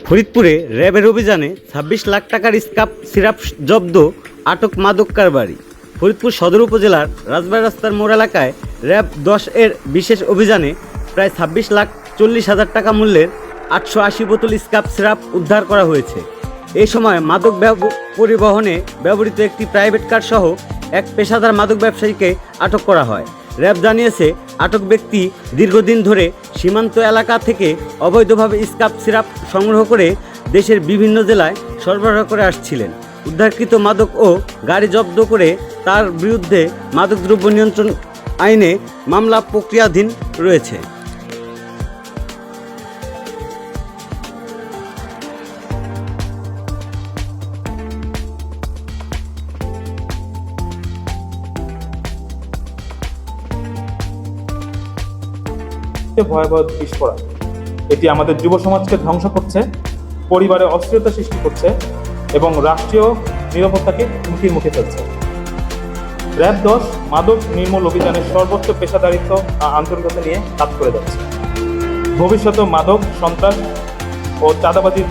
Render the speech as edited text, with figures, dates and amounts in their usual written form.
ফরিদপুরে র্যাবের অভিযানে ২৬ লাখ টাকার স্কাপ সিরাপ জব্দ, আটক মাদক কারবারি। ফরিদপুর সদর উপজেলার রাজবাড়ী রাস্তার মোড় এলাকায় র্যাব ১০ এর বিশেষ অভিযানে প্রায় ২৬,৪০,০০০ টাকা মূল্যের ৮৮০ বোতল স্কাপ সিরাপ উদ্ধার করা হয়েছে। এই সময় মাদক পরিবহনে ব্যবহৃত একটি প্রাইভেট কার সহ এক পেশাদার মাদক ব্যবসায়ীকে আটক করা হয়। র্যাব জানিয়েছে, আটক ব্যক্তি দীর্ঘদিন ধরে সীমান্ত এলাকা থেকে অবৈধভাবে স্কাপ সিরাপ সংগ্রহ করে দেশের বিভিন্ন জেলায় সরবরাহ করে আসছিলেন। উদ্ধারকৃত মাদক ও গাড়ি জব্দ করে তার বিরুদ্ধে মাদকদ্রব্য নিয়ন্ত্রণ আইনে মামলা প্রক্রিয়াধীন রয়েছে। ভয়াবহ বিস্ফোরণ এটি আমাদের যুব সমাজকে ধ্বংস করছে, পরিবারে অস্থিরতা সৃষ্টি করছে এবং রাষ্ট্রীয় নিরাপত্তাকে হুমকির মুখে ফেলছে। র্যাব ১০ মাদক নির্মূল অভিযানের সর্বোচ্চ পেশাদারিত্ব আন্তরিকতা নিয়ে কাজ করে যাচ্ছে। ভবিষ্যতে মাদক, সন্ত্রাস ও চাঁদাবাজির